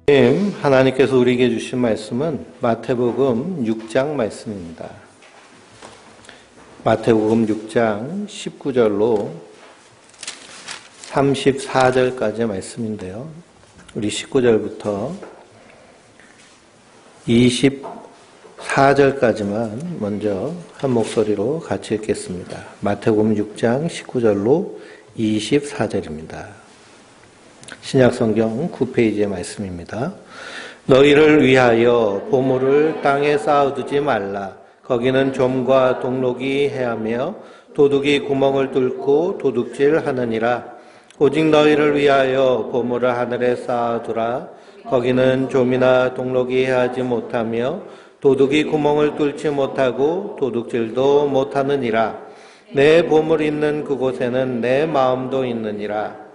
하나님께서 우리에게 주신 말씀은 마태복음 6장 말씀입니다. 마태복음 6장 19절로 34절까지의 말씀인데요. 우리 19절부터 24절까지만 먼저 한 목소리로 같이 읽겠습니다. 마태복음 6장 19절로 24절입니다. 신약성경 9페이지의 말씀입니다. 너희를 위하여 보물을 땅에 쌓아두지 말라. 거기는 좀과 동록이 해하며 도둑이 구멍을 뚫고 도둑질하느니라. 오직 너희를 위하여 보물을 하늘에 쌓아두라. 거기는 좀이나 동록이 해하지 못하며 도둑이 구멍을 뚫지 못하고 도둑질도 못하느니라. 내 보물 있는 그곳에는 내 마음도 있느니라.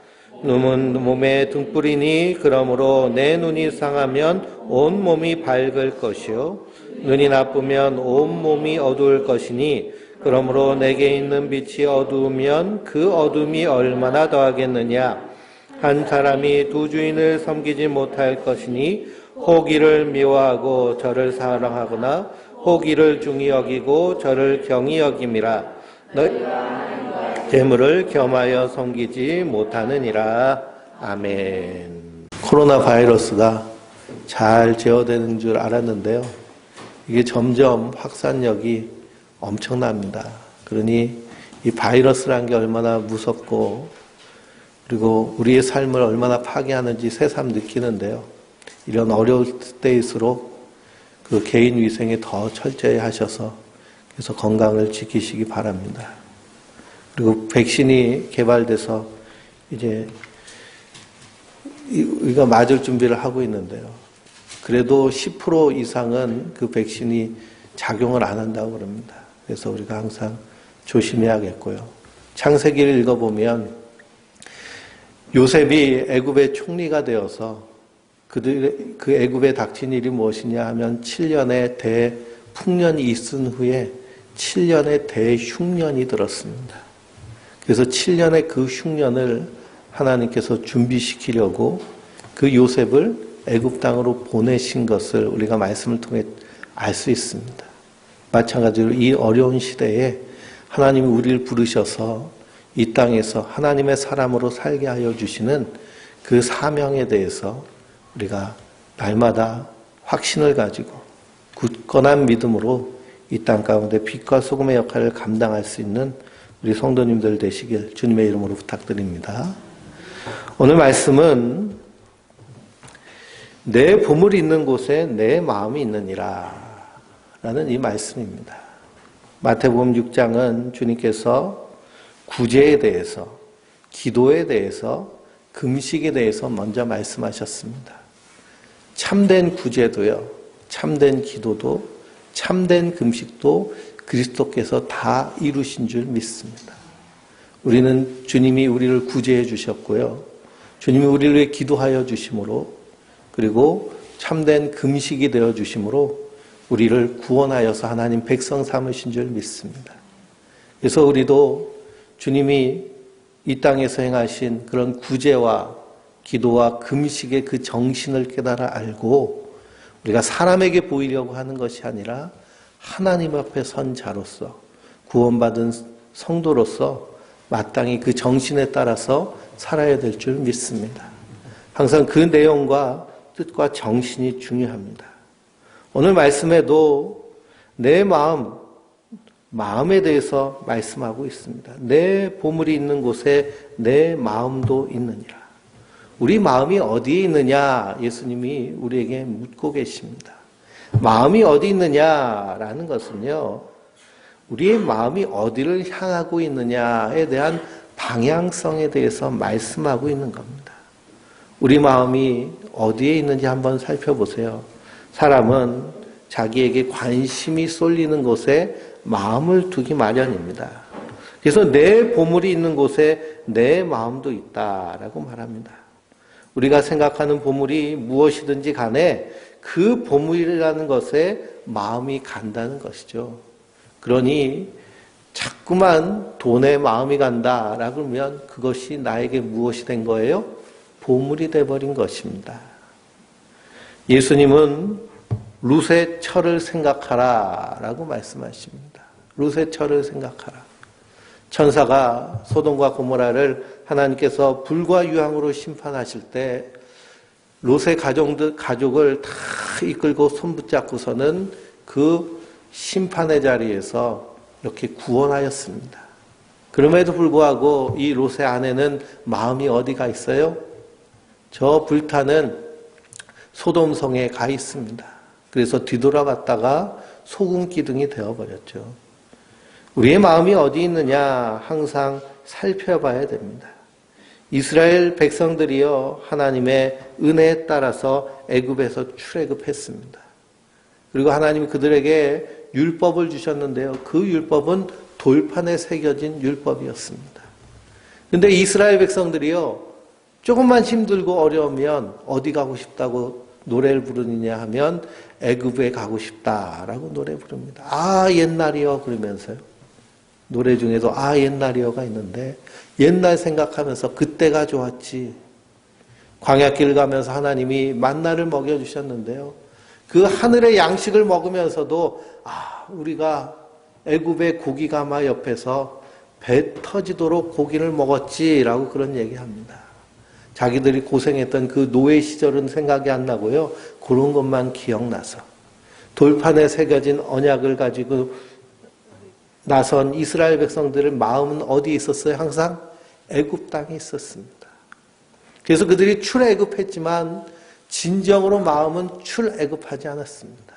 눈은 몸의 등불이니 그러므로 내 눈이 상하면 온 몸이 밝을 것이요 눈이 나쁘면 온 몸이 어두울 것이니 그러므로 내게 있는 빛이 어두우면 그 어둠이 얼마나 더하겠느냐. 한 사람이 두 주인을 섬기지 못할 것이니 혹 이를 미워하고 저를 사랑하거나 혹 이를 중히 여기고 저를 경히 여김이라. 재물을 겸하여 섬기지 못하느니라. 아멘. 코로나 바이러스가 잘 제어되는 줄 알았는데요. 이게 점점 확산력이 엄청납니다. 그러니 이 바이러스라는 게 얼마나 무섭고 그리고 우리의 삶을 얼마나 파괴하는지 새삼 느끼는데요. 이런 어려울 때일수록 그 개인 위생에 더 철저히 하셔서 그래서 건강을 지키시기 바랍니다. 그리고 백신이 개발돼서 이제 우리가 맞을 준비를 하고 있는데요. 그래도 10% 이상은 그 백신이 작용을 안 한다고 그럽니다. 그래서 우리가 항상 조심해야겠고요. 창세기를 읽어보면 요셉이 애굽의 총리가 되어서 그 애굽에 닥친 일이 무엇이냐 하면 7년의 대풍년이 있은 후에 7년의 대흉년이 들었습니다. 그래서 7년의 그 흉년을 하나님께서 준비시키려고 그 요셉을 애굽 땅으로 보내신 것을 우리가 말씀을 통해 알 수 있습니다. 마찬가지로 이 어려운 시대에 하나님이 우리를 부르셔서 이 땅에서 하나님의 사람으로 살게 하여 주시는 그 사명에 대해서 우리가 날마다 확신을 가지고 굳건한 믿음으로 이 땅 가운데 빛과 소금의 역할을 감당할 수 있는 우리 성도님들 되시길 주님의 이름으로 부탁드립니다. 오늘 말씀은 내 보물이 있는 곳에 내 마음이 있느니라 라는 이 말씀입니다. 마태복음 6장은 주님께서 구제에 대해서, 기도에 대해서, 금식에 대해서 먼저 말씀하셨습니다. 참된 구제도요, 참된 기도도, 참된 금식도 그리스도께서 다 이루신 줄 믿습니다. 우리는 주님이 우리를 구제해 주셨고요. 주님이 우리를 위해 기도하여 주심으로 그리고 참된 금식이 되어 주심으로 우리를 구원하여서 하나님 백성 삼으신 줄 믿습니다. 그래서 우리도 주님이 이 땅에서 행하신 그런 구제와 기도와 금식의 그 정신을 깨달아 알고 우리가 사람에게 보이려고 하는 것이 아니라 하나님 앞에 선 자로서 구원받은 성도로서 마땅히 그 정신에 따라서 살아야 될 줄 믿습니다. 항상 그 내용과 뜻과 정신이 중요합니다. 오늘 말씀에도 내 마음에 대해서 말씀하고 있습니다. 내 보물이 있는 곳에 내 마음도 있느니라. 우리 마음이 어디에 있느냐 예수님이 우리에게 묻고 계십니다. 마음이 어디 있느냐라는 것은요, 우리의 마음이 어디를 향하고 있느냐에 대한 방향성에 대해서 말씀하고 있는 겁니다. 우리 마음이 어디에 있는지 한번 살펴보세요. 사람은 자기에게 관심이 쏠리는 곳에 마음을 두기 마련입니다. 그래서 내 보물이 있는 곳에 내 마음도 있다라고 말합니다. 우리가 생각하는 보물이 무엇이든지 간에 그 보물이라는 것에 마음이 간다는 것이죠. 그러니 자꾸만 돈에 마음이 간다라고 하면 그것이 나에게 무엇이 된 거예요? 보물이 돼버린 것입니다. 예수님은 룻의 철을 생각하라 라고 말씀하십니다. 룻의 철을 생각하라. 천사가 소돔과 고모라를 하나님께서 불과 유황으로 심판하실 때 롯의 가족을 다 이끌고 손붙잡고서는 그 심판의 자리에서 이렇게 구원하였습니다. 그럼에도 불구하고 이 롯의 아내는 마음이 어디가 있어요? 저 불타는 소돔성에 가 있습니다. 그래서 뒤돌아봤다가 소금기둥이 되어버렸죠. 우리의 마음이 어디 있느냐 항상 살펴봐야 됩니다. 이스라엘 백성들이요 하나님의 은혜에 따라서 애굽에서 출애굽했습니다. 그리고 하나님이 그들에게 율법을 주셨는데요. 그 율법은 돌판에 새겨진 율법이었습니다. 그런데 이스라엘 백성들이요 조금만 힘들고 어려우면 어디 가고 싶다고 노래를 부르느냐 하면 애굽에 가고 싶다라고 노래 부릅니다. 아 옛날이요 그러면서요. 노래 중에도 아 옛날이요가 있는데 옛날 생각하면서 그때가 좋았지. 광야길 가면서 하나님이 만나를 먹여주셨는데요. 그 하늘의 양식을 먹으면서도 아 우리가 애굽의 고기가마 옆에서 배 터지도록 고기를 먹었지라고 그런 얘기합니다. 자기들이 고생했던 그 노예 시절은 생각이 안 나고요. 그런 것만 기억나서 돌판에 새겨진 언약을 가지고 나선 이스라엘 백성들의 마음은 어디에 있었어요? 항상 애굽 땅에 있었습니다. 그래서 그들이 출애굽했지만 진정으로 마음은 출애굽하지 않았습니다.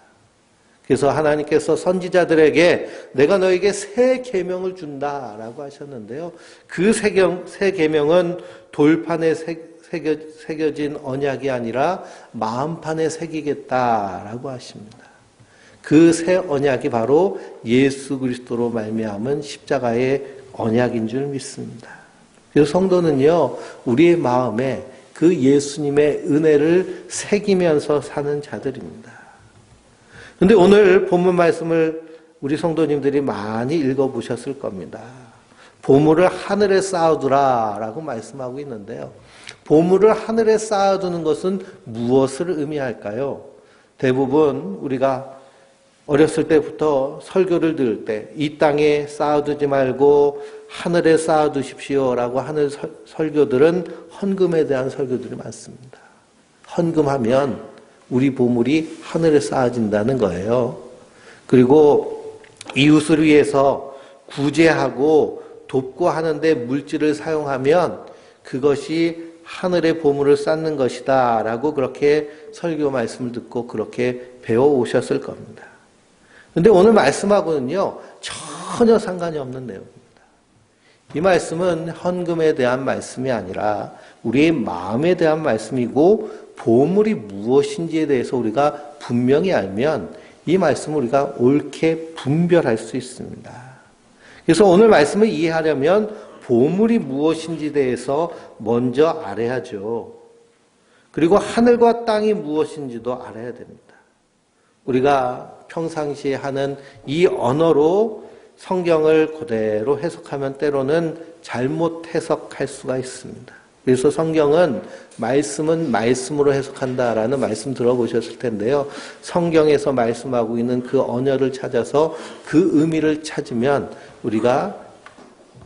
그래서 하나님께서 선지자들에게 내가 너에게 새 계명을 준다라고 하셨는데요. 그 새 계명은 돌판에 새겨진 언약이 아니라 마음판에 새기겠다라고 하십니다. 그 새 언약이 바로 예수 그리스도로 말미암은 십자가의 언약인 줄 믿습니다. 그래서 성도는요, 우리의 마음에 그 예수님의 은혜를 새기면서 사는 자들입니다. 그런데 오늘 본문 말씀을 우리 성도님들이 많이 읽어보셨을 겁니다. 보물을 하늘에 쌓아두라 라고 말씀하고 있는데요. 보물을 하늘에 쌓아두는 것은 무엇을 의미할까요? 대부분 우리가 어렸을 때부터 설교를 들을 때 이 땅에 쌓아두지 말고 하늘에 쌓아두십시오 라고 하는 설교들은 헌금에 대한 설교들이 많습니다. 헌금하면 우리 보물이 하늘에 쌓아진다는 거예요. 그리고 이웃을 위해서 구제하고 돕고 하는데 물질을 사용하면 그것이 하늘의 보물을 쌓는 것이다 라고 그렇게 설교 말씀을 듣고 그렇게 배워오셨을 겁니다. 그런데 오늘 말씀하고는요 전혀 상관이 없는 내용입니다. 이 말씀은 헌금에 대한 말씀이 아니라 우리의 마음에 대한 말씀이고 보물이 무엇인지에 대해서 우리가 분명히 알면 이 말씀을 우리가 옳게 분별할 수 있습니다. 그래서 오늘 말씀을 이해하려면 보물이 무엇인지에 대해서 먼저 알아야죠. 그리고 하늘과 땅이 무엇인지도 알아야 됩니다. 우리가 평상시에 하는 이 언어로 성경을 그대로 해석하면 때로는 잘못 해석할 수가 있습니다. 그래서 성경은 말씀은 말씀으로 해석한다라는 말씀 들어보셨을 텐데요. 성경에서 말씀하고 있는 그 언어를 찾아서 그 의미를 찾으면 우리가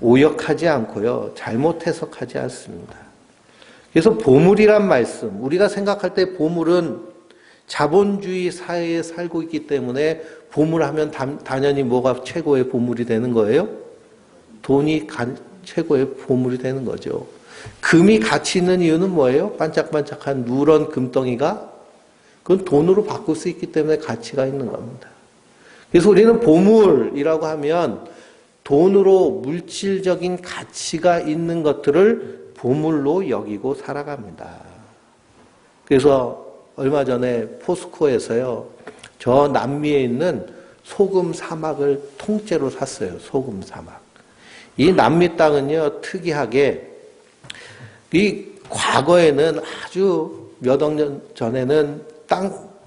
오역하지 않고요. 잘못 해석하지 않습니다. 그래서 보물이란 말씀, 우리가 생각할 때 보물은 자본주의 사회에 살고 있기 때문에 보물하면 당연히 뭐가 최고의 보물이 되는 거예요? 돈이 최고의 보물이 되는 거죠. 금이 가치 있는 이유는 뭐예요? 반짝반짝한 누런 금덩이가 그건 돈으로 바꿀 수 있기 때문에 가치가 있는 겁니다. 그래서 우리는 보물이라고 하면 돈으로 물질적인 가치가 있는 것들을 보물로 여기고 살아갑니다. 그래서 얼마 전에 포스코에서요, 저 남미에 있는 소금 사막을 통째로 샀어요. 소금 사막. 이 남미 땅은요, 특이하게 이 과거에는 아주 몇 억 년 전에는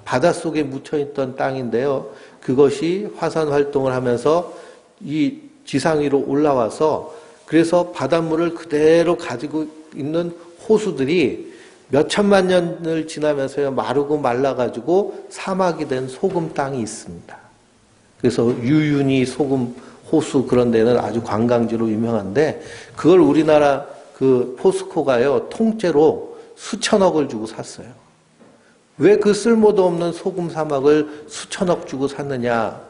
바닷속에 묻혀있던 땅인데요. 그것이 화산 활동을 하면서 이 지상 위로 올라와서 그래서 바닷물을 그대로 가지고 있는 호수들이 몇 천만 년을 지나면서요, 마르고 말라가지고 사막이 된 소금 땅이 있습니다. 그래서 유윤희 소금 호수 그런 데는 아주 관광지로 유명한데, 그걸 우리나라 그 포스코가요, 통째로 수천억을 주고 샀어요. 왜 그 쓸모도 없는 소금 사막을 수천억 주고 샀느냐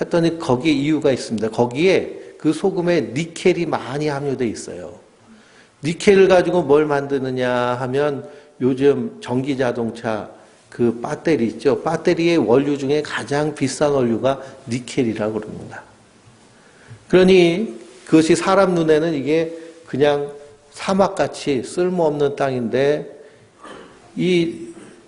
했더니 거기에 이유가 있습니다. 거기에 그 소금에 니켈이 많이 함유되어 있어요. 니켈을 가지고 뭘 만드느냐 하면 요즘 전기 자동차 그 배터리 있죠. 배터리의 원료 중에 가장 비싼 원료가 니켈이라고 그럽니다. 그러니 그것이 사람 눈에는 이게 그냥 사막같이 쓸모없는 땅인데 이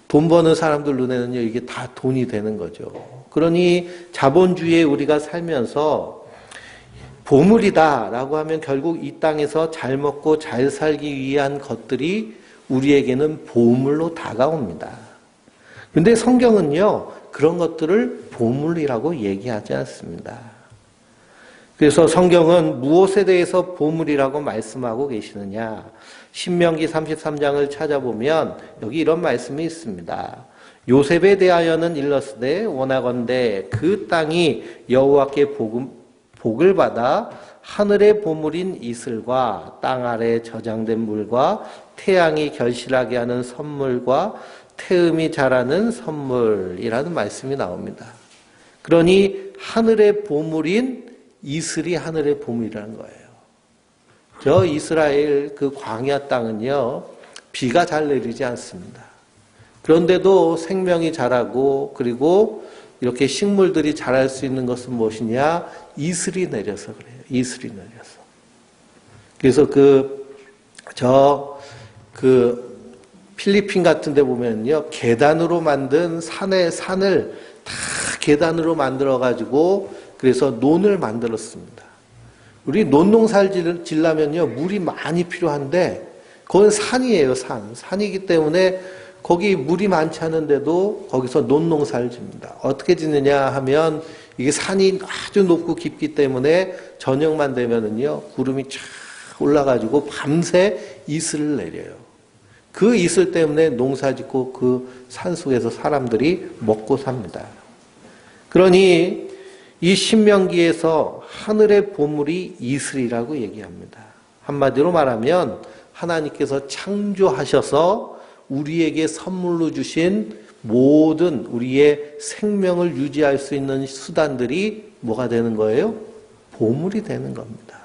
돈 버는 사람들 눈에는요, 이게 다 돈이 되는 거죠. 그러니 자본주의에 우리가 살면서 보물이다라고 하면 결국 이 땅에서 잘 먹고 잘 살기 위한 것들이 우리에게는 보물로 다가옵니다. 근데 성경은요, 그런 것들을 보물이라고 얘기하지 않습니다. 그래서 성경은 무엇에 대해서 보물이라고 말씀하고 계시느냐? 신명기 33장을 찾아보면 여기 이런 말씀이 있습니다. 요셉에 대하여는 일렀으되 원하건대 그 땅이 여호와께 복을 받아 하늘의 보물인 이슬과 땅 아래 저장된 물과 태양이 결실하게 하는 선물과 태음이 자라는 선물이라는 말씀이 나옵니다. 그러니 하늘의 보물인 이슬이 하늘의 보물이라는 거예요. 저 이스라엘 그 광야 땅은요, 비가 잘 내리지 않습니다. 그런데도 생명이 자라고 그리고 이렇게 식물들이 자랄 수 있는 것은 무엇이냐? 이슬이 내려서 그래요. 이슬이 내려서. 그래서 필리핀 같은 데 보면요, 계단으로 만든 산을 다 계단으로 만들어가지고 그래서 논을 만들었습니다. 우리 논농사를 지려면요, 물이 많이 필요한데, 그건 산이에요, 산이기 때문에 거기 물이 많지 않은데도 거기서 논농사를 짓습니다. 어떻게 짓느냐 하면, 이게 산이 아주 높고 깊기 때문에 저녁만 되면은요, 구름이 쫙 올라가지고 밤새 이슬을 내려요. 그 이슬 때문에 농사 짓고 그 산 속에서 사람들이 먹고 삽니다. 그러니, 이 신명기에서 하늘의 보물이 이슬이라고 얘기합니다. 한마디로 말하면 하나님께서 창조하셔서 우리에게 선물로 주신 모든 우리의 생명을 유지할 수 있는 수단들이 뭐가 되는 거예요? 보물이 되는 겁니다.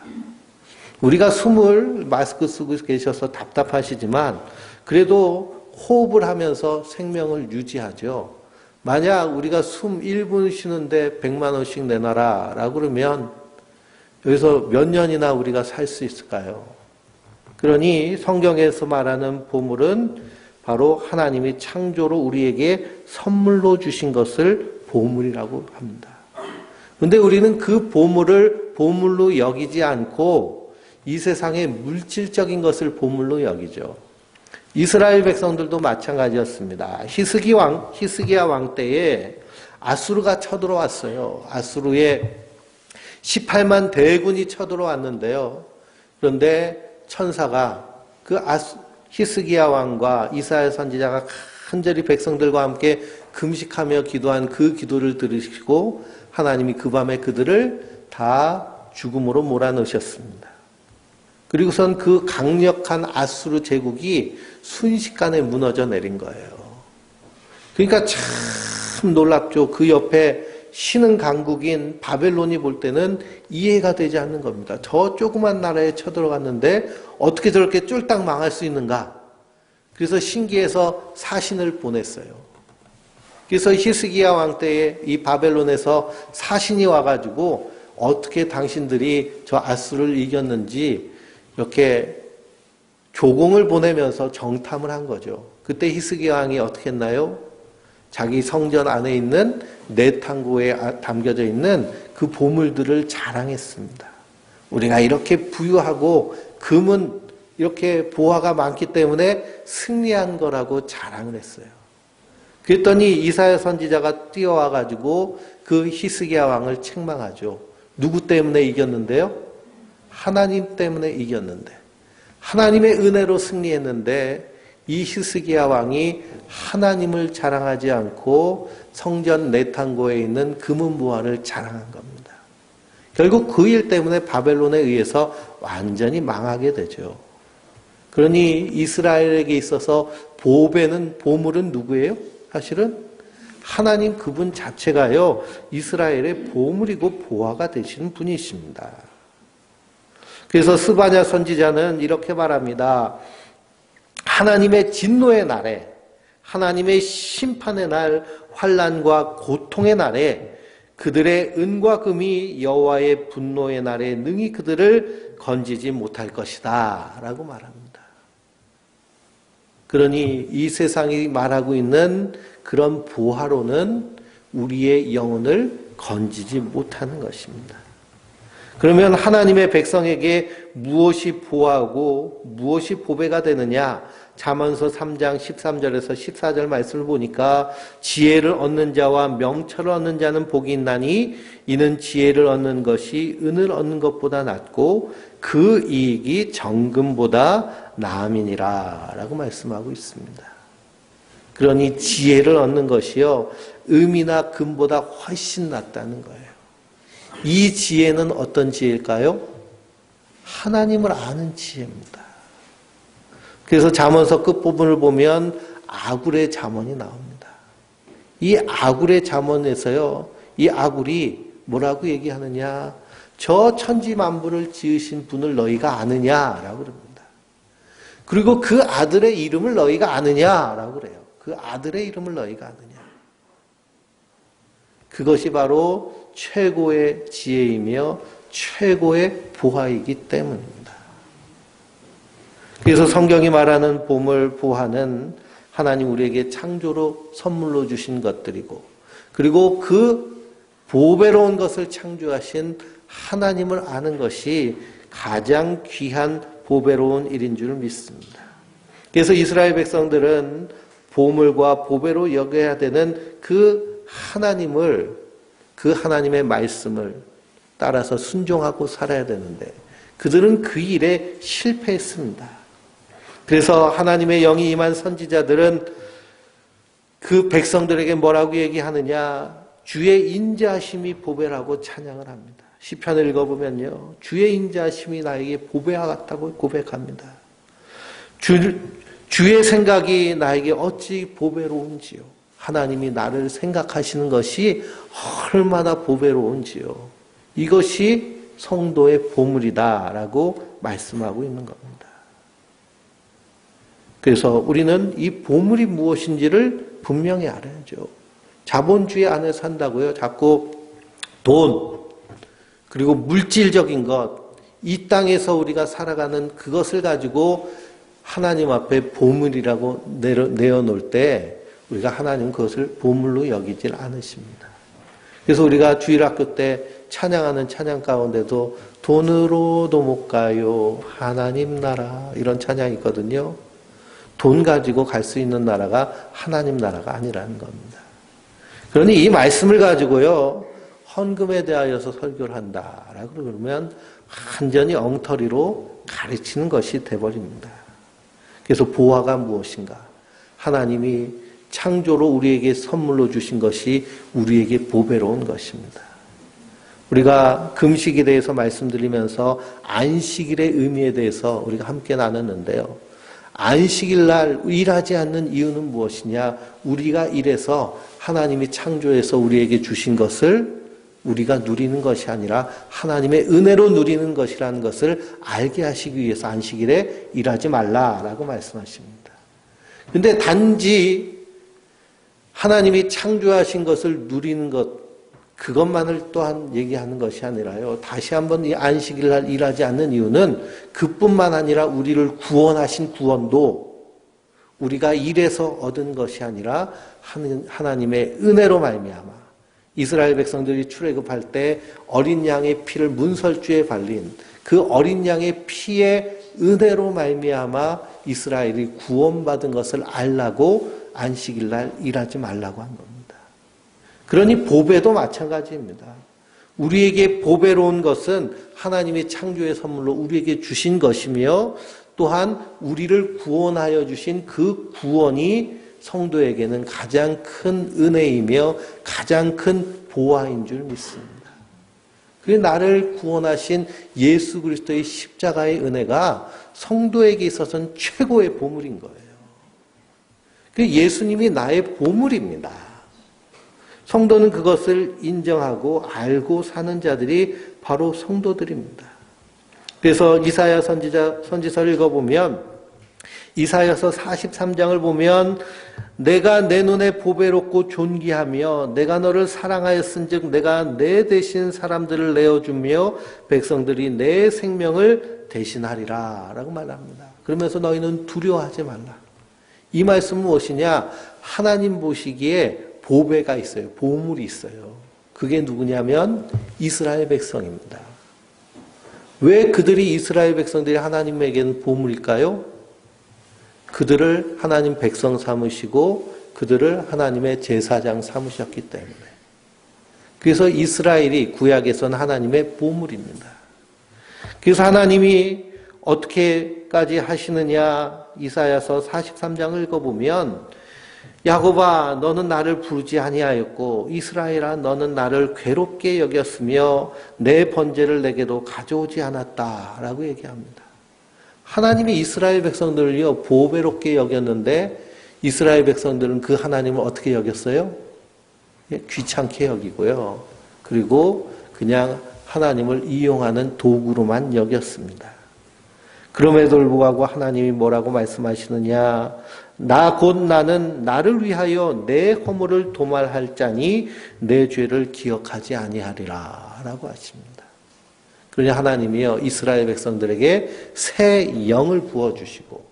우리가 숨을 마스크 쓰고 계셔서 답답하시지만 그래도 호흡을 하면서 생명을 유지하죠. 만약 우리가 숨 1분 쉬는데 100만 원씩 내놔라 라고 그러면 여기서 몇 년이나 우리가 살 수 있을까요? 그러니 성경에서 말하는 보물은 바로 하나님이 창조로 우리에게 선물로 주신 것을 보물이라고 합니다. 그런데 우리는 그 보물을 보물로 여기지 않고 이 세상의 물질적인 것을 보물로 여기죠. 이스라엘 백성들도 마찬가지였습니다. 히스기야 왕 때에 아수르가 쳐들어왔어요. 아수르에 18만 대군이 쳐들어왔는데요. 그런데 천사가 히스기야 왕과 이사야 선지자가 간절히 백성들과 함께 금식하며 기도한 그 기도를 들으시고 하나님이 그 밤에 그들을 다 죽음으로 몰아넣으셨습니다. 그리고선 그 강력한 아수르 제국이 순식간에 무너져 내린 거예요. 그러니까 참 놀랍죠. 그 옆에 신흥 강국인 바벨론이 볼 때는 이해가 되지 않는 겁니다. 저 조그만 나라에 쳐들어갔는데 어떻게 저렇게 쫄딱 망할 수 있는가? 그래서 신기해서 사신을 보냈어요. 그래서 히스기야 왕 때에 이 바벨론에서 사신이 와가지고 어떻게 당신들이 저 아수르를 이겼는지 이렇게 조공을 보내면서 정탐을 한 거죠. 그때 히스기야 왕이 어떻게 했나요? 자기 성전 안에 있는 내탕고에 담겨져 있는 그 보물들을 자랑했습니다. 우리가 이렇게 부유하고 금은 이렇게 보화가 많기 때문에 승리한 거라고 자랑을 했어요. 그랬더니 이사야 선지자가 뛰어와가지고 그 히스기야 왕을 책망하죠. 누구 때문에 이겼는데요? 하나님 때문에 이겼는데, 하나님의 은혜로 승리했는데 이 히스기야 왕이 하나님을 자랑하지 않고 성전 내탄고에 있는 금은 보화를 자랑한 겁니다. 결국 그 일 때문에 바벨론에 의해서 완전히 망하게 되죠. 그러니 이스라엘에게 있어서 보물은 누구예요? 사실은 하나님 그분 자체가요, 이스라엘의 보물이고 보화가 되시는 분이십니다. 그래서 스바냐 선지자는 이렇게 말합니다. 하나님의 진노의 날에, 하나님의 심판의 날, 환난과 고통의 날에 그들의 은과 금이 여호와의 분노의 날에 능히 그들을 건지지 못할 것이다 라고 말합니다. 그러니 이 세상이 말하고 있는 그런 보화로는 우리의 영혼을 건지지 못하는 것입니다. 그러면 하나님의 백성에게 무엇이 보화고 무엇이 보배가 되느냐? 잠언서 3장 13절에서 14절 말씀을 보니까 지혜를 얻는 자와 명철을 얻는 자는 복이 있나니 이는 지혜를 얻는 것이 은을 얻는 것보다 낫고 그 이익이 정금보다 나음이니라 라고 말씀하고 있습니다. 그러니 지혜를 얻는 것이요, 음이나 금보다 훨씬 낫다는 거예요. 이 지혜는 어떤 지혜일까요? 하나님을 아는 지혜입니다. 그래서 잠언서 끝부분을 보면 아굴의 잠언이 나옵니다. 이 아굴의 잠언에서요, 이 아굴이 뭐라고 얘기하느냐? 저 천지 만물을 지으신 분을 너희가 아느냐라고 그럽니다. 그리고 그 아들의 이름을 너희가 아느냐라고 그래요. 그 아들의 이름을 너희가 아느냐. 그것이 바로 최고의 지혜이며 최고의 보화이기 때문입니다. 그래서 성경이 말하는 보물, 보화는 하나님 우리에게 창조로 선물로 주신 것들이고, 그리고 그 보배로운 것을 창조하신 하나님을 아는 것이 가장 귀한 보배로운 일인 줄 믿습니다. 그래서 이스라엘 백성들은 보물과 보배로 여겨야 되는 그 하나님을, 그 하나님의 말씀을 따라서 순종하고 살아야 되는데 그들은 그 일에 실패했습니다. 그래서 하나님의 영이 임한 선지자들은 그 백성들에게 뭐라고 얘기하느냐? 주의 인자하심이 보배라고 찬양을 합니다. 시편을 읽어보면요, 주의 인자하심이 나에게 보배와 같다고 고백합니다. 주의 생각이 나에게 어찌 보배로운지요. 하나님이 나를 생각하시는 것이 얼마나 보배로운지요. 이것이 성도의 보물이다라고 말씀하고 있는 겁니다. 그래서 우리는 이 보물이 무엇인지를 분명히 알아야죠. 자본주의 안에 산다고요. 자꾸 돈, 그리고 물질적인 것, 이 땅에서 우리가 살아가는 그것을 가지고 하나님 앞에 보물이라고 내어놓을 때 우리가 하나님 그것을 보물로 여기질 않으십니다. 그래서 우리가 주일학교 때 찬양하는 찬양 가운데도 돈으로도 못 가요, 하나님 나라, 이런 찬양이 있거든요. 돈 가지고 갈 수 있는 나라가 하나님 나라가 아니라는 겁니다. 그러니 이 말씀을 가지고요, 헌금에 대하여서 설교를 한다라고 그러면 완전히 엉터리로 가르치는 것이 돼버립니다. 그래서 보화가 무엇인가? 하나님이 창조로 우리에게 선물로 주신 것이 우리에게 보배로운 것입니다. 우리가 금식에 대해서 말씀드리면서 안식일의 의미에 대해서 우리가 함께 나눴는데요. 안식일 날 일하지 않는 이유는 무엇이냐? 우리가 일해서 하나님이 창조해서 우리에게 주신 것을 우리가 누리는 것이 아니라 하나님의 은혜로 누리는 것이라는 것을 알게 하시기 위해서 안식일에 일하지 말라라고 말씀하십니다. 그런데 단지 하나님이 창조하신 것을 누리는 것, 그것만을 또한 얘기하는 것이 아니라요. 다시 한번 이 안식일 날 일하지 않는 이유는 그뿐만 아니라 우리를 구원하신 구원도 우리가 일해서 얻은 것이 아니라 하나님의 은혜로 말미암아, 이스라엘 백성들이 출애굽할 때 어린 양의 피를 문설주에 발린 그 어린 양의 피의 은혜로 말미암아 이스라엘이 구원받은 것을 알라고 안식일 날 일하지 말라고 한 겁니다. 그러니 보배도 마찬가지입니다. 우리에게 보배로운 것은 하나님이 창조의 선물로 우리에게 주신 것이며 또한 우리를 구원하여 주신 그 구원이 성도에게는 가장 큰 은혜이며 가장 큰 보화인 줄 믿습니다. 그 나를 구원하신 예수 그리스도의 십자가의 은혜가 성도에게 있어서는 최고의 보물인 거예요. 그 예수님이 나의 보물입니다. 성도는 그것을 인정하고 알고 사는 자들이 바로 성도들입니다. 그래서 이사야 선지서를 읽어보면 이사야서 43장을 보면 내가 내 눈에 보배롭고 존귀하며 내가 너를 사랑하였은즉 내가 내 대신 사람들을 내어주며 백성들이 내 생명을 대신하리라 라고 말합니다. 그러면서 너희는 두려워하지 말라. 이 말씀은 무엇이냐? 하나님 보시기에 보배가 있어요. 보물이 있어요. 그게 누구냐면 이스라엘 백성입니다. 왜 그들이 이스라엘 백성들이 하나님에게는 보물일까요? 그들을 하나님 백성 삼으시고 그들을 하나님의 제사장 삼으셨기 때문에. 그래서 이스라엘이 구약에서는 하나님의 보물입니다. 그래서 하나님이 어떻게까지 하시느냐? 이사야서 43장을 읽어보면 야곱아 너는 나를 부르지 아니하였고 이스라엘아 너는 나를 괴롭게 여겼으며 내 번제를 내게도 가져오지 않았다라고 얘기합니다. 하나님이 이스라엘 백성들을요 보배롭게 여겼는데 이스라엘 백성들은 그 하나님을 어떻게 여겼어요? 귀찮게 여기고요. 그리고 그냥 하나님을 이용하는 도구로만 여겼습니다. 그럼에도 불구하고 하나님이 뭐라고 말씀하시느냐? 나 곧 나는 나를 위하여 내 허물을 도말할 자니 내 죄를 기억하지 아니하리라 라고 하십니다. 그러니 하나님이요 이스라엘 백성들에게 새 영을 부어주시고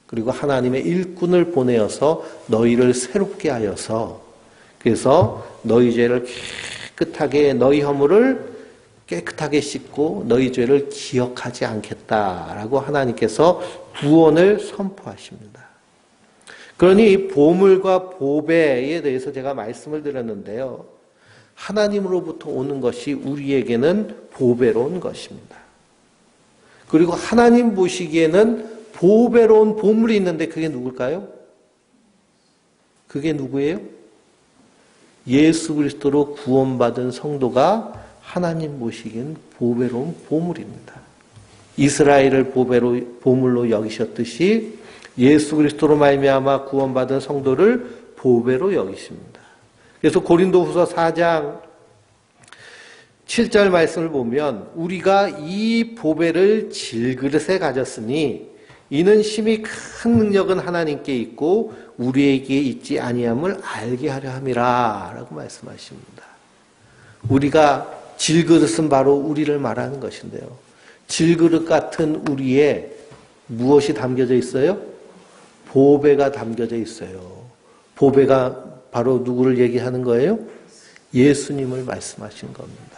그리고 하나님의 일꾼을 보내어서 너희를 새롭게 하여서 그래서 너희 죄를 깨끗하게 너희 허물을 깨끗하게 씻고 너희 죄를 기억하지 않겠다라고 하나님께서 구원을 선포하십니다. 그러니 보물과 보배에 대해서 제가 말씀을 드렸는데요. 하나님으로부터 오는 것이 우리에게는 보배로운 것입니다. 그리고 하나님 보시기에는 보배로운 보물이 있는데 그게 누굴까요? 그게 누구예요? 예수 그리스도로 구원받은 성도가 하나님 보시기엔 보배로운 보물입니다. 이스라엘을 보물로 여기셨듯이 예수 그리스도로 말미암아 구원받은 성도를 보배로 여기십니다. 그래서 고린도후서 4장 7절 말씀을 보면 우리가 이 보배를 질그릇에 가졌으니 이는 심히 큰 능력은 하나님께 있고 우리에게 있지 아니함을 알게 하려 함이라 라고 말씀하십니다. 우리가 질그릇은 바로 우리를 말하는 것인데요. 질그릇 같은 우리에 무엇이 담겨져 있어요? 보배가 담겨져 있어요. 보배가 바로 누구를 얘기하는 거예요? 예수님을 말씀하신 겁니다.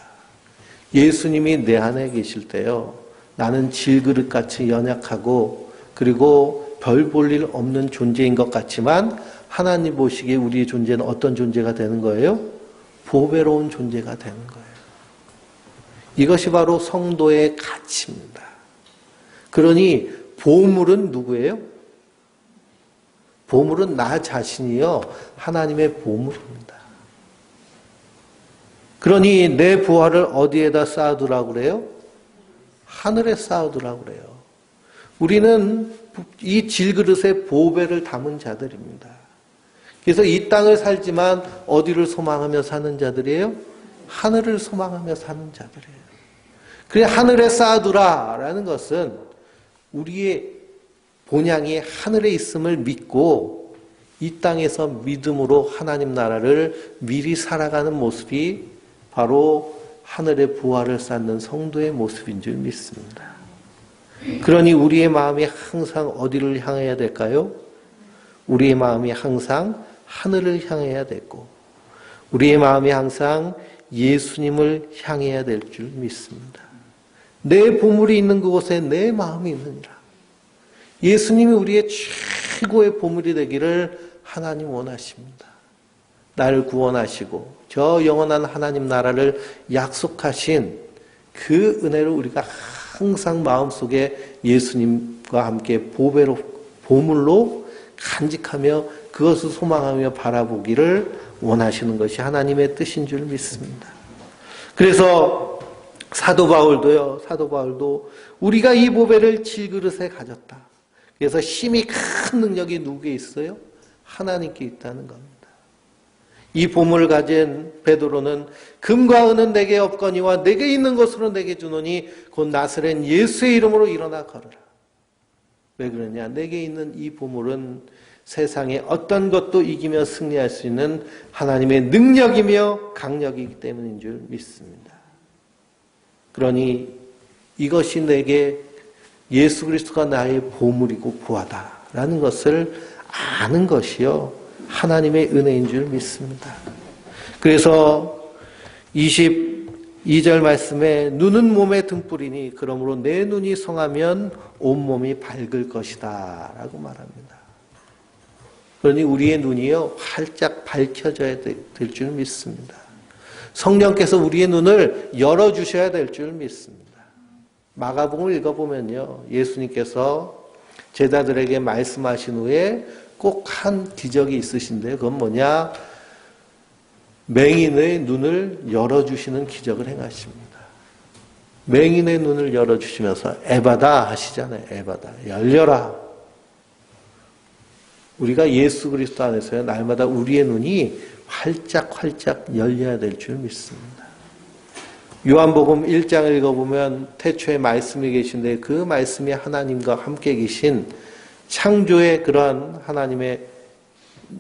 예수님이 내 안에 계실 때요. 나는 질그릇같이 연약하고 그리고 별 볼 일 없는 존재인 것 같지만 하나님 보시기에 우리의 존재는 어떤 존재가 되는 거예요? 보배로운 존재가 되는 거예요. 이것이 바로 성도의 가치입니다. 그러니 보물은 누구예요? 보물은 나 자신이요. 하나님의 보물입니다. 그러니 내 부활을 어디에다 쌓아두라고 그래요? 하늘에 쌓아두라고 그래요. 우리는 이 질그릇에 보배를 담은 자들입니다. 그래서 이 땅을 살지만 어디를 소망하며 사는 자들이에요? 하늘을 소망하며 사는 자들이에요. 그래 하늘에 쌓아두라라는 것은 우리의 본향이 하늘에 있음을 믿고 이 땅에서 믿음으로 하나님 나라를 미리 살아가는 모습이 바로 하늘의 부활을 쌓는 성도의 모습인 줄 믿습니다. 그러니 우리의 마음이 항상 어디를 향해야 될까요? 우리의 마음이 항상 하늘을 향해야 되고 우리의 마음이 항상 예수님을 향해야 될 줄 믿습니다. 내 보물이 있는 그곳에 내 마음이 있느니라. 예수님이 우리의 최고의 보물이 되기를 하나님 원하십니다. 나를 구원하시고 저 영원한 하나님 나라를 약속하신 그 은혜를 우리가 항상 마음속에 예수님 하나님과 함께 보물로 간직하며 그것을 소망하며 바라보기를 원하시는 것이 하나님의 뜻인 줄 믿습니다. 그래서 사도 바울도 우리가 이 보배를 질그릇에 가졌다. 그래서 힘이 큰 능력이 누구에 있어요? 하나님께 있다는 겁니다. 이 보물을 가진 베드로는 금과 은은 내게 없거니와 내게 있는 것으로 내게 주노니 곧 나사렛 예수의 이름으로 일어나 걸으라. 왜 그러냐? 내게 있는 이 보물은 세상의 어떤 것도 이기며 승리할 수 있는 하나님의 능력이며 강력이기 때문인 줄 믿습니다. 그러니 이것이 내게 예수 그리스도가 나의 보물이고 부하다라는 것을 아는 것이요 하나님의 은혜인 줄 믿습니다. 그래서 22절 말씀에 눈은 몸의 등불이니 그러므로 내 눈이 성하면 온몸이 밝을 것이다 라고 말합니다. 그러니 우리의 눈이요 활짝 밝혀져야 될 줄 믿습니다. 성령께서 우리의 눈을 열어주셔야 될 줄 믿습니다. 마가복음을 읽어보면요 예수님께서 제자들에게 말씀하신 후에 꼭 한 기적이 있으신데 그건 뭐냐? 맹인의 눈을 열어주시는 기적을 행하십니다. 맹인의 눈을 열어주시면서 에바다 하시잖아요. 에바다 열려라. 우리가 예수 그리스도 안에서요 날마다 우리의 눈이 활짝 열려야 될 줄 믿습니다. 요한복음 1장을 읽어보면 태초에 말씀이 계신데 그 말씀이 하나님과 함께 계신 창조의 그러한 하나님의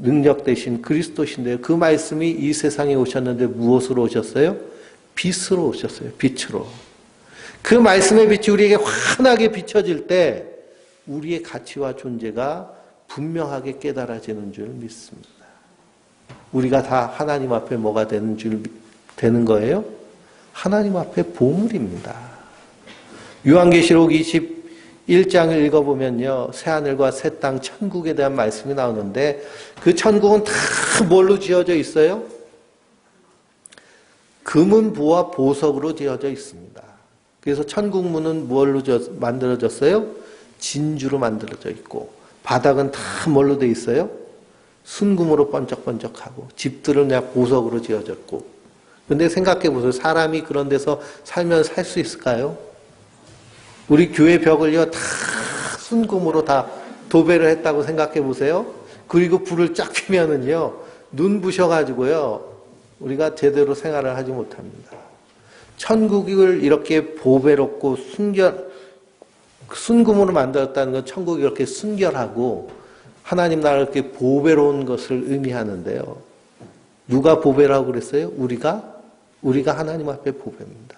능력 되신 그리스도신데 그 말씀이 이 세상에 오셨는데 무엇으로 오셨어요? 빛으로 오셨어요. 빛으로. 그 말씀의 빛이 우리에게 환하게 비춰질 때 우리의 가치와 존재가 분명하게 깨달아지는 줄 믿습니다. 우리가 다 하나님 앞에 뭐가 되는 거예요? 하나님 앞에 보물입니다. 요한계시록 21장을 읽어보면요 새하늘과 새 땅 천국에 대한 말씀이 나오는데 그 천국은 다 뭘로 지어져 있어요? 금은 보와 보석으로 지어져 있습니다. 그래서 천국 문은 뭘로 만들어졌어요? 진주로 만들어져 있고 바닥은 다 뭘로 돼 있어요? 순금으로 번쩍번쩍하고 집들은 그냥 보석으로 지어졌고 근데 생각해 보세요. 사람이 그런 데서 살면 살 수 있을까요? 우리 교회 벽을요 다 순금으로 다 도배를 했다고 생각해 보세요. 그리고 불을 쫙 피면은요 눈부셔가지고요 우리가 제대로 생활을 하지 못합니다. 천국을 이렇게 보배롭고 순금으로 만들었다는 건 천국이 이렇게 순결하고 하나님 나라를 이렇게 보배로운 것을 의미하는데요. 누가 보배라고 그랬어요? 우리가 하나님 앞에 보배입니다.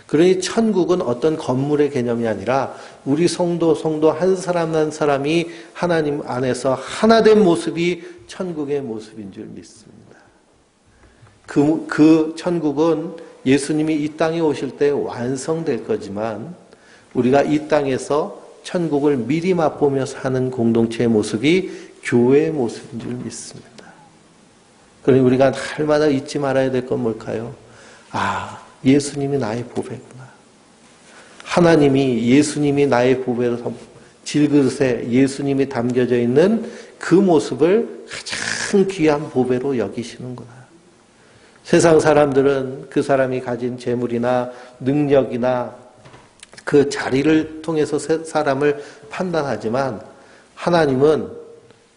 그러니 천국은 어떤 건물의 개념이 아니라 우리 성도 한 사람 한 사람이 하나님 안에서 하나된 모습이 천국의 모습인 줄 믿습니다. 그 천국은 예수님이 이 땅에 오실 때 완성될 거지만 우리가 이 땅에서 천국을 미리 맛보며 사는 공동체의 모습이 교회의 모습인 줄 믿습니다. 그러니 우리가 날마다 잊지 말아야 될 건 뭘까요? 예수님이 나의 보배구나. 하나님이 예수님이 나의 보배로 질그릇에 예수님이 담겨져 있는 그 모습을 가장 귀한 보배로 여기시는구나. 세상 사람들은 그 사람이 가진 재물이나 능력이나 그 자리를 통해서 사람을 판단하지만 하나님은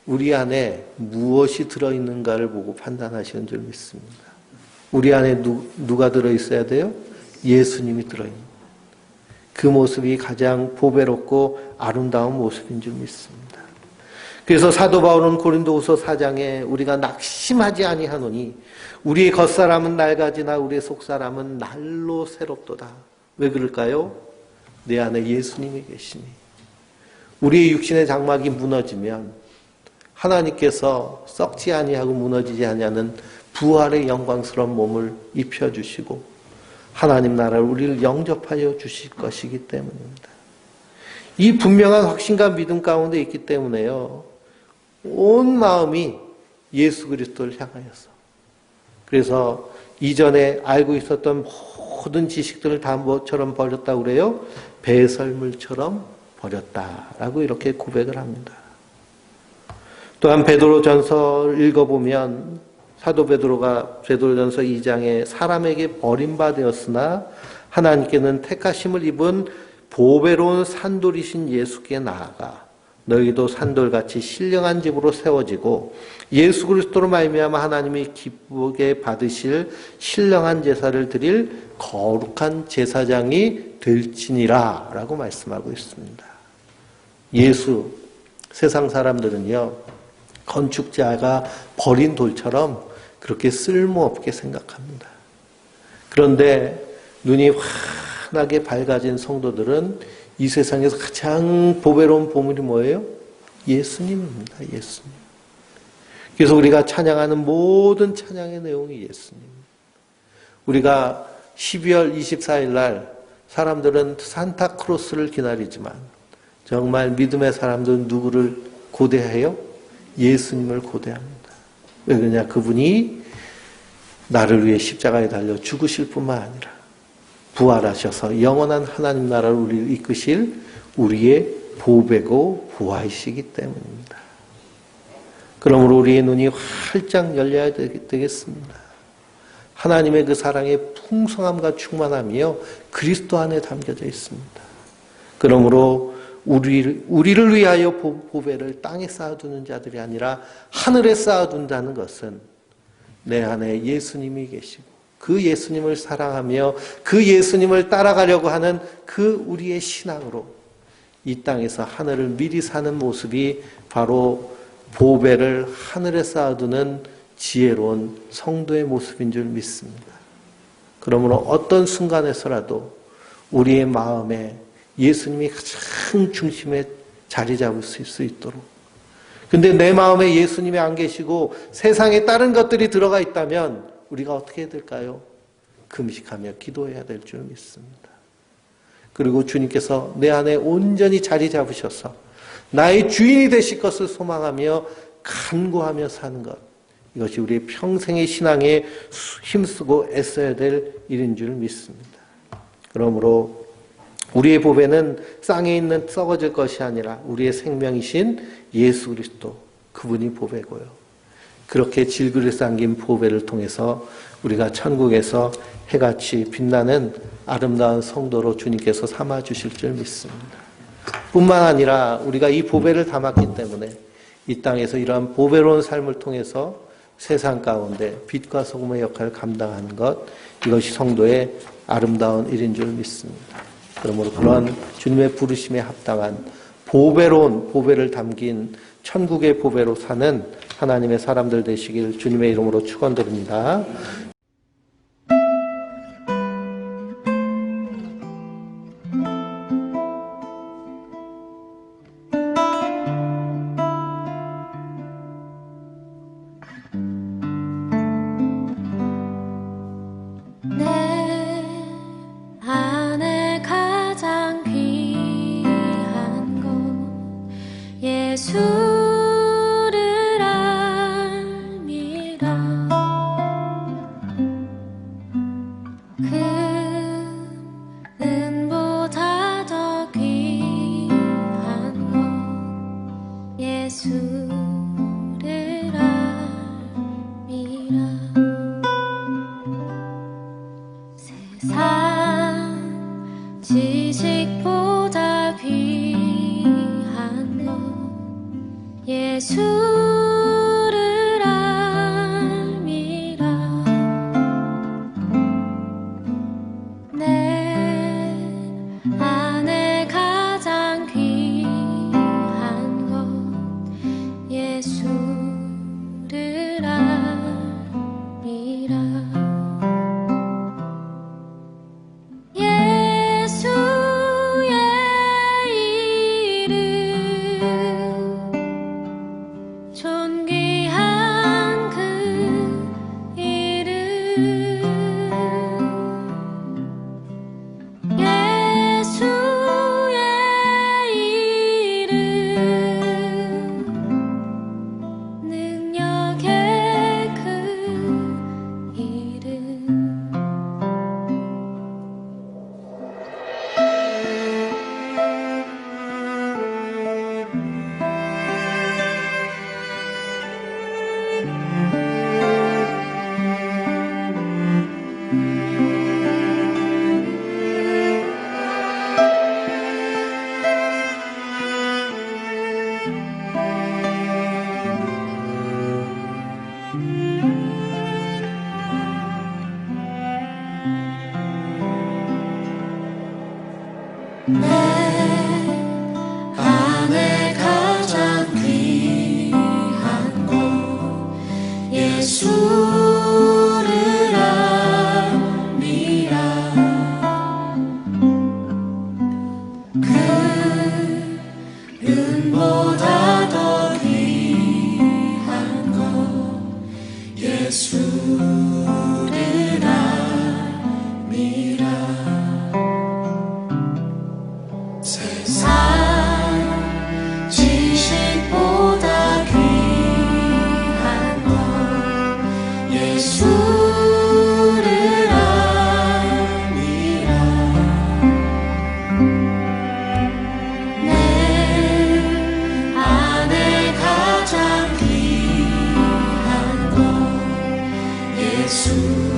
우리 안에 무엇이 들어있는가를 보고 판단하시는 줄 믿습니다. 우리 안에 누가 들어있어야 돼요? 예수님이 들어있는 그 모습이 가장 보배롭고 아름다운 모습인 줄 믿습니다. 그래서 사도 바울은 고린도후서 4장에 우리가 낙심하지 아니하노니 우리의 겉사람은 낡아지나 우리의 속사람은 날로 새롭도다. 왜 그럴까요? 내 안에 예수님이 계시니 우리의 육신의 장막이 무너지면 하나님께서 썩지 아니하고 무너지지 아니하는 부활의 영광스러운 몸을 입혀주시고 하나님 나라를 우리를 영접하여 주실 것이기 때문입니다. 이 분명한 확신과 믿음 가운데 있기 때문에요. 온 마음이 예수 그리스도를 향하여서 그래서 이전에 알고 있었던 모든 지식들을 다 뭐처럼 버렸다고 그래요? 배설물처럼 버렸다라고 이렇게 고백을 합니다. 또한 베드로전서 읽어보면 사도 베드로가 베드로전서 2장에 사람에게 버림받았으나 하나님께는 택하심을 입은 보배로운 산돌이신 예수께 나아가 너희도 산돌같이 신령한 집으로 세워지고 예수 그리스도로 말미암아 하나님이 기쁘게 받으실 신령한 제사를 드릴 거룩한 제사장이 될지니라 라고 말씀하고 있습니다. 예수, 세상 사람들은요 건축자가 버린 돌처럼 그렇게 쓸모없게 생각합니다. 그런데 눈이 환하게 밝아진 성도들은 이 세상에서 가장 보배로운 보물이 뭐예요? 예수님입니다. 예수님. 그래서 우리가 찬양하는 모든 찬양의 내용이 예수님. 우리가 12월 24일 날 사람들은 산타크로스를 기다리지만 정말 믿음의 사람들은 누구를 고대해요? 예수님을 고대합니다. 왜 그러냐? 그분이 나를 위해 십자가에 달려 죽으실 뿐만 아니라 부활하셔서 영원한 하나님 나라를 우리를 이끄실 우리의 보배고 보화이시기 때문입니다. 그러므로 우리의 눈이 활짝 열려야 되겠습니다. 하나님의 그 사랑의 풍성함과 충만함이요 그리스도 안에 담겨져 있습니다. 그러므로 우리를 위하여 보배를 땅에 쌓아두는 자들이 아니라 하늘에 쌓아둔다는 것은 내 안에 예수님이 계시고 그 예수님을 사랑하며 그 예수님을 따라가려고 하는 그 우리의 신앙으로 이 땅에서 하늘을 미리 사는 모습이 바로 보배를 하늘에 쌓아두는 지혜로운 성도의 모습인 줄 믿습니다. 그러므로 어떤 순간에서라도 우리의 마음에 예수님이 가장 중심에 자리 잡을 수 있도록. 근데 내 마음에 예수님이 안 계시고 세상에 다른 것들이 들어가 있다면 우리가 어떻게 해야 될까요? 금식하며 기도해야 될 줄 믿습니다. 그리고 주님께서 내 안에 온전히 자리 잡으셔서 나의 주인이 되실 것을 소망하며 간구하며 사는 것. 이것이 우리의 평생의 신앙에 힘쓰고 애써야 될 일인 줄 믿습니다. 그러므로 우리의 보배는 땅에 있는 썩어질 것이 아니라 우리의 생명이신 예수 그리스도 그분이 보배고요. 그렇게 질그릇 담긴 보배를 통해서 우리가 천국에서 해같이 빛나는 아름다운 성도로 주님께서 삼아주실 줄 믿습니다. 뿐만 아니라 우리가 이 보배를 담았기 때문에 이 땅에서 이러한 보배로운 삶을 통해서 세상 가운데 빛과 소금의 역할을 감당하는 것, 이것이 성도의 아름다운 일인 줄 믿습니다. 그러므로 그런 주님의 부르심에 합당한 보배로운 보배를 담긴 천국의 보배로 사는 하나님의 사람들 되시길 주님의 이름으로 축원드립니다. 예수를 알미라 알미라. 세상 지식보다 귀한 것 예수를 알미라. 내 안에 가장 귀한 것 예수